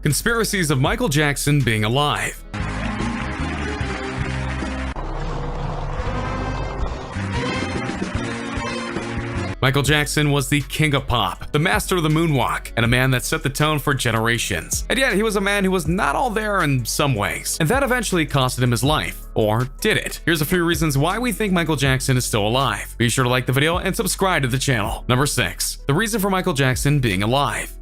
Conspiracies of Michael Jackson being alive. Michael Jackson was the king of pop, the master of the moonwalk, and a man that set the tone for generations. And yet, he was a man who was not all there in some ways, and that eventually costed him his life. Or did it? Here's a few reasons why we think Michael Jackson is still alive. Be sure to like the video and subscribe to the channel. Number 6. The reason for Michael Jackson being alive.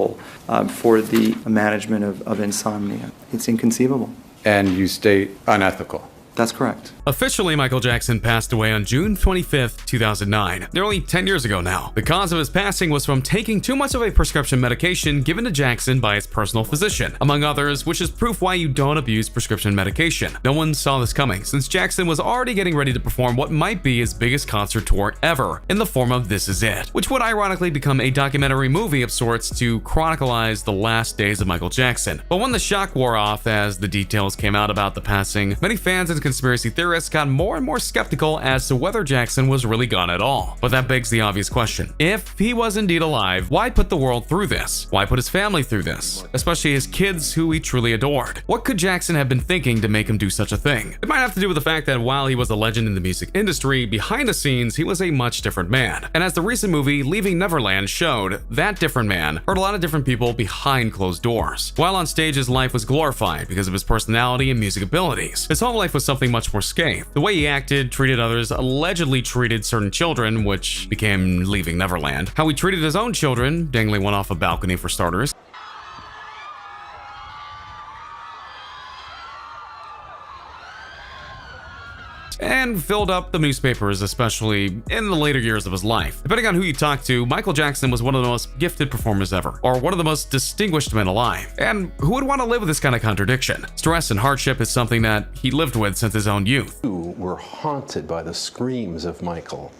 For the management of insomnia. It's inconceivable. And you state unethical. That's correct. Officially, Michael Jackson passed away on June 25th, 2009, nearly 10 years ago now. The cause of his passing was from taking too much of a prescription medication given to Jackson by his personal physician, among others, which is proof why you don't abuse prescription medication. No one saw this coming, since Jackson was already getting ready to perform what might be his biggest concert tour ever, in the form of This Is It, which would ironically become a documentary movie of sorts to chronicleize the last days of Michael Jackson. But when the shock wore off as the details came out about the passing, many fans and conspiracy theorists got more and more skeptical as to whether Jackson was really gone at all. But that begs the obvious question. If he was indeed alive, why put the world through this? Why put his family through this? Especially his kids who he truly adored. What could Jackson have been thinking to make him do such a thing? It might have to do with the fact that while he was a legend in the music industry, behind the scenes he was a much different man. And as the recent movie Leaving Neverland showed, that different man hurt a lot of different people behind closed doors. While on stage, his life was glorified because of his personality and music abilities. His home life was something much more scathed. The way he acted, treated others, allegedly treated certain children, which became Leaving Neverland. How he treated his own children, dangling one off a balcony for starters. And filled up the newspapers, especially in the later years of his life. Depending on who you talk to, Michael Jackson was one of the most gifted performers ever, or one of the most distinguished men alive. And who would want to live with this kind of contradiction? Stress and hardship is something that he lived with since his own youth. You were haunted by the screams of Michael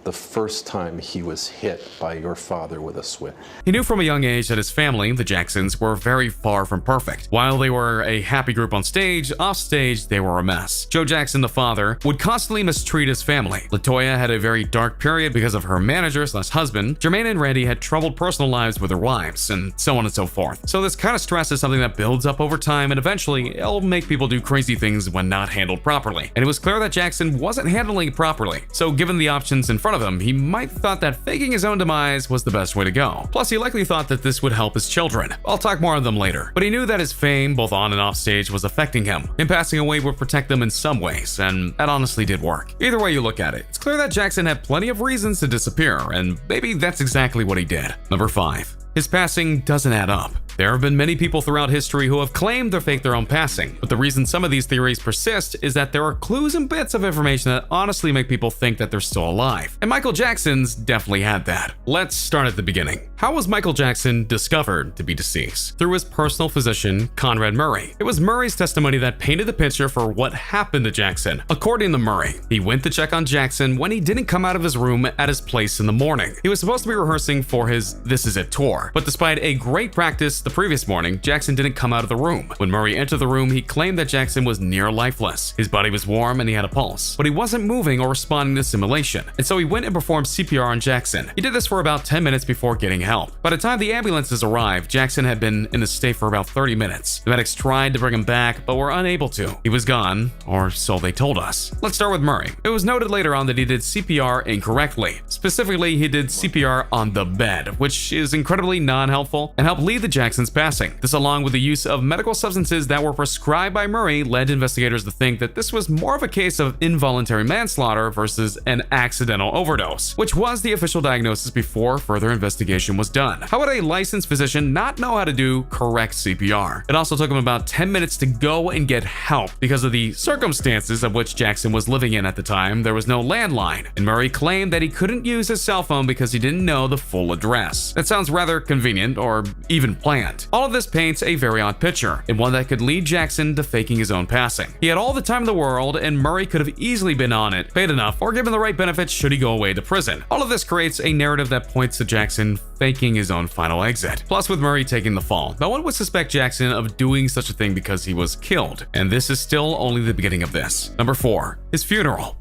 the first time he was hit by your father with a switch. He knew from a young age that his family, the Jacksons, were very far from perfect. While they were a happy group on stage, off stage they were a mess. Joe Jackson, the father, would constantly mistreat his family. LaToya had a very dark period because of her manager/husband. Jermaine and Randy had troubled personal lives with their wives, and so on and so forth. So this kind of stress is something that builds up over time, and eventually it'll make people do crazy things when not handled properly. And it was clear that Jackson wasn't handling it properly. So given the options in front of him, he might have thought that faking his own demise was the best way to go. Plus, he likely thought that this would help his children. I'll talk more on them later. But he knew that his fame, both on and off stage, was affecting him. Him passing away would protect them in some ways, and that honestly did work. Either way you look at it, it's clear that Jackson had plenty of reasons to disappear, and maybe that's exactly what he did. Number 5. His passing doesn't add up. There have been many people throughout history who have claimed to fake their own passing, but the reason some of these theories persist is that there are clues and bits of information that honestly make people think that they're still alive. And Michael Jackson's definitely had that. Let's start at the beginning. How was Michael Jackson discovered to be deceased? Through his personal physician, Conrad Murray. It was Murray's testimony that painted the picture for what happened to Jackson. According to Murray, he went to check on Jackson when he didn't come out of his room at his place in the morning. He was supposed to be rehearsing for his This Is It tour, but despite a great practice the previous morning, Jackson didn't come out of the room. When Murray entered the room, he claimed that Jackson was near lifeless. His body was warm and he had a pulse, but he wasn't moving or responding to stimulation. And so he went and performed CPR on Jackson. He did this for about 10 minutes before getting help. By the time the ambulances arrived, Jackson had been in a state for about 30 minutes. The medics tried to bring him back, but were unable to. He was gone, or so they told us. Let's start with Murray. It was noted later on that he did CPR incorrectly. Specifically, he did CPR on the bed, which is incredibly non-helpful and helped lead the Jacksons passing. This, along with the use of medical substances that were prescribed by Murray, led investigators to think that this was more of a case of involuntary manslaughter versus an accidental overdose, which was the official diagnosis before further investigation was done. How would a licensed physician not know how to do correct CPR? It also took him about 10 minutes to go and get help. Because of the circumstances of which Jackson was living in at the time, there was no landline, and Murray claimed that he couldn't use his cell phone because he didn't know the full address. That sounds rather convenient, or even planned. All of this paints a very odd picture, and one that could lead Jackson to faking his own passing. He had all the time in the world, and Murray could have easily been on it, paid enough, or given the right benefits should he go away to prison. All of this creates a narrative that points to Jackson faking his own final exit. Plus, with Murray taking the fall, no one would suspect Jackson of doing such a thing because he was killed, and this is still only the beginning of this. Number 4. His funeral.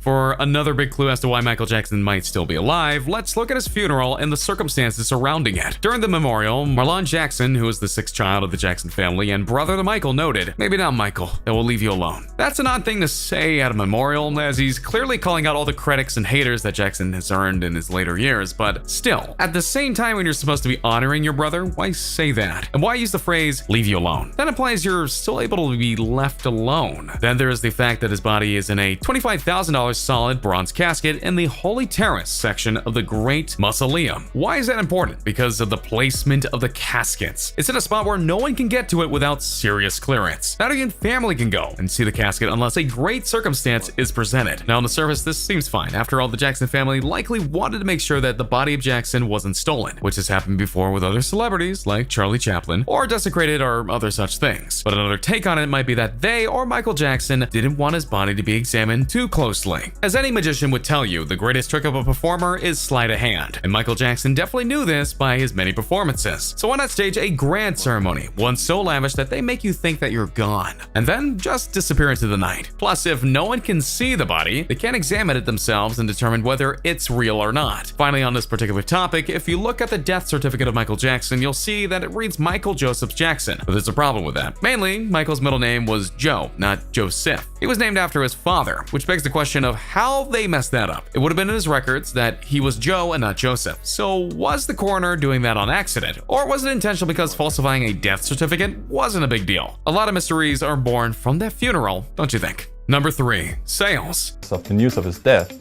For another big clue as to why Michael Jackson might still be alive, let's look at his funeral and the circumstances surrounding it. During the memorial, Marlon Jackson, who is the sixth child of the Jackson family and brother to Michael, noted, "Maybe not Michael, that will leave you alone." That's an odd thing to say at a memorial, as he's clearly calling out all the critics and haters that Jackson has earned in his later years, but still, at the same time when you're supposed to be honoring your brother, why say that? And why use the phrase, "leave you alone"? That implies you're still able to be left alone. Then there is the fact that his body is in a $25,000 solid bronze casket in the Holy Terrace section of the Great Mausoleum. Why is that important? Because of the placement of the caskets. It's in a spot where no one can get to it without serious clearance. Not even family can go and see the casket unless a great circumstance is presented. Now on the surface, this seems fine. After all, the Jackson family likely wanted to make sure that the body of Jackson wasn't stolen, which has happened before with other celebrities like Charlie Chaplin, or desecrated or other such things. But another take on it might be that they or Michael Jackson didn't want his body to be examined too closely. As any magician would tell you, the greatest trick of a performer is sleight of hand, and Michael Jackson definitely knew this by his many performances. So why not stage a grand ceremony, one so lavish that they make you think that you're gone, and then just disappear into the night? Plus, if no one can see the body, they can't examine it themselves and determine whether it's real or not. Finally, on this particular topic, if you look at the death certificate of Michael Jackson, you'll see that it reads Michael Joseph Jackson, but there's a problem with that. Mainly, Michael's middle name was Joe, not Joseph. He was named after his father, which begs the question of how they messed that up. It would have been in his records that he was Joe and not Joseph. So was the coroner doing that on accident? Or was it intentional because falsifying a death certificate wasn't a big deal? A lot of mysteries are born from that funeral, don't you think? Number 3, sales. Of the news of his death,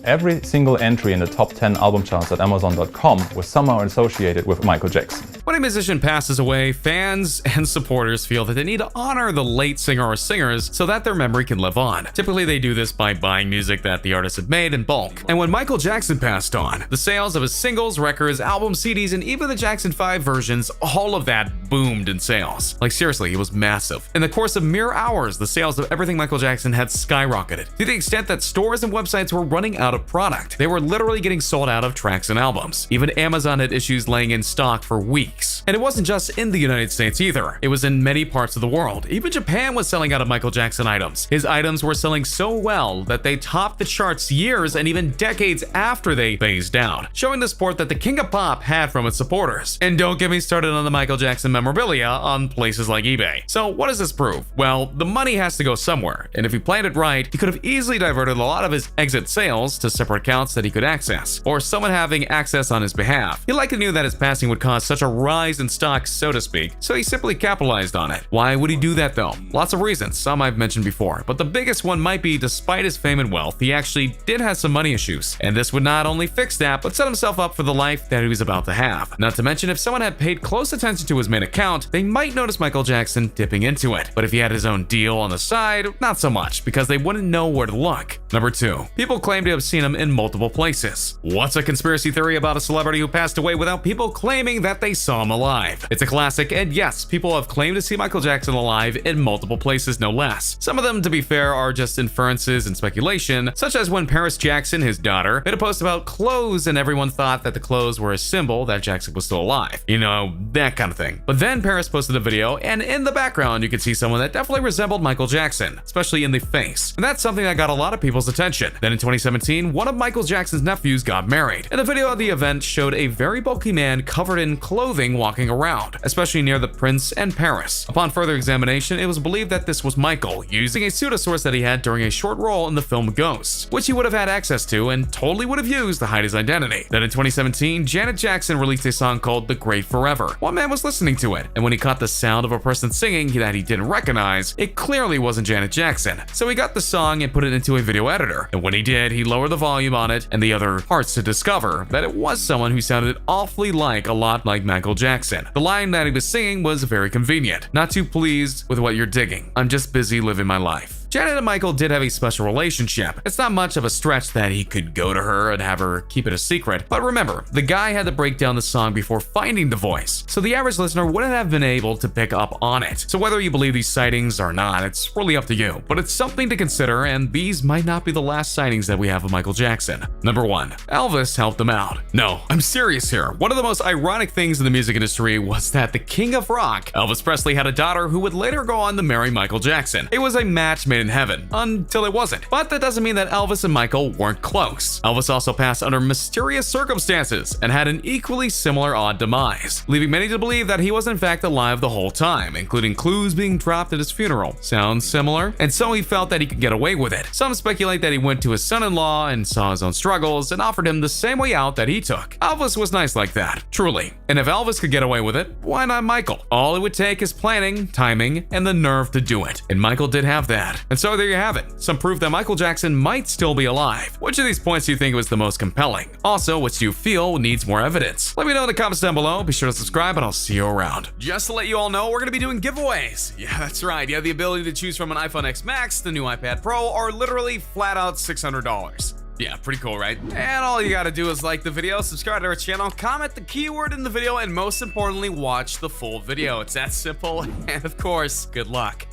every single entry in the top 10 album charts at Amazon.com was somehow associated with Michael Jackson. When a musician passes away, fans and supporters feel that they need to honor the late singer or singers so that their memory can live on. Typically, they do this by buying music that the artist had made in bulk. And when Michael Jackson passed on, the sales of his singles, records, albums, CDs, and even the Jackson 5 versions, all of that boomed in sales. Like seriously, it was massive. In the course of mere hours, the sales of everything Michael Jackson had skyrocketed, to the extent that stores and websites were running out of product. They were literally getting sold out of tracks and albums. Even Amazon had issues laying in stock for weeks. And it wasn't just in the United States either. It was in many parts of the world. Even Japan was selling out of Michael Jackson items. His items were selling so well that they topped the charts years and even decades after they phased out, showing the support that the King of Pop had from its supporters. And don't get me started on the Michael Jackson memorabilia on places like eBay. So what does this prove? Well, the money has to go somewhere, and if he planned it right, he could have easily diverted a lot of his exit sales to separate accounts that he could access, or someone having access on his behalf. He likely knew that his passing would cause such a rise in stock, so to speak, so he simply capitalized on it. Why would he do that though? Lots of reasons, some I've mentioned before, but the biggest one might be despite his fame and wealth, he actually did have some money issues, and this would not only fix that, but set himself up for the life that he was about to have. Not to mention, if someone had paid close attention to his main account, they might notice Michael Jackson dipping into it, but if he had his own deal on the side, not so much, because they wouldn't know where to look. Number 2, people claim to have seen him in multiple places. What's a conspiracy theory about a celebrity who passed away without people claiming that they saw him alive? It's a classic, and yes, people have claimed to see Michael Jackson alive in multiple places, no less. Some of them, to be fair, are just inferences and speculation, such as when Paris Jackson, his daughter, made a post about clothes and everyone thought that the clothes were a symbol that Jackson was still alive. You know, that kind of thing. But then Paris posted a video, and in the background you could see someone that definitely resembled Michael Jackson, especially in the face. And that's something that got a lot of people's attention. Then in 2017, one of Michael Jackson's nephews got married, and the video of the event showed a very bulky man covered in clothing walking around, especially near the Prince and Paris. Upon further examination, it was believed that this was Michael, using a pseudo source that he had during a short role in the film Ghosts, which he would have had access to and totally would have used to hide his identity. Then in 2017, Janet Jackson released a song called The Great Forever. One man was listening to it, and when he caught the sound of a person singing that he didn't recognize, it clearly wasn't Janet Jackson. So he got the song and put it into a video editor, and when he did, he lowered the volume on it and the other parts to discover that it was someone who sounded awfully like a lot like Michael Jackson. The line that he was singing was very convenient. Not too pleased with what you're digging. I'm just busy living my life. Janet and Michael did have a special relationship. It's not much of a stretch that he could go to her and have her keep it a secret, but remember, the guy had to break down the song before finding the voice, so the average listener wouldn't have been able to pick up on it. So whether you believe these sightings or not, it's really up to you, but it's something to consider, and these might not be the last sightings that we have of Michael Jackson. Number 1, Elvis helped him out. No, I'm serious here. One of the most ironic things in the music industry was that the King of Rock, Elvis Presley, had a daughter who would later go on to marry Michael Jackson. It was a match made in heaven, until it wasn't. But that doesn't mean that Elvis and Michael weren't close. Elvis also passed under mysterious circumstances and had an equally similar odd demise, leaving many to believe that he was in fact alive the whole time, including clues being dropped at his funeral. Sounds similar? And so he felt that he could get away with it. Some speculate that he went to his son-in-law and saw his own struggles and offered him the same way out that he took. Elvis was nice like that, truly. And if Elvis could get away with it, why not Michael? All it would take is planning, timing, and the nerve to do it. And Michael did have that. And so there you have it. Some proof that Michael Jackson might still be alive. Which of these points do you think was the most compelling? Also, which do you feel needs more evidence? Let me know in the comments down below. Be sure to subscribe and I'll see you around. Just to let you all know, we're going to be doing giveaways. Yeah, that's right. You have the ability to choose from an iPhone X Max, the new iPad Pro, or literally flat out $600. Yeah, pretty cool, right? And all you gotta do is like the video, subscribe to our channel, comment the keyword in the video, and most importantly, watch the full video. It's that simple. And of course, good luck.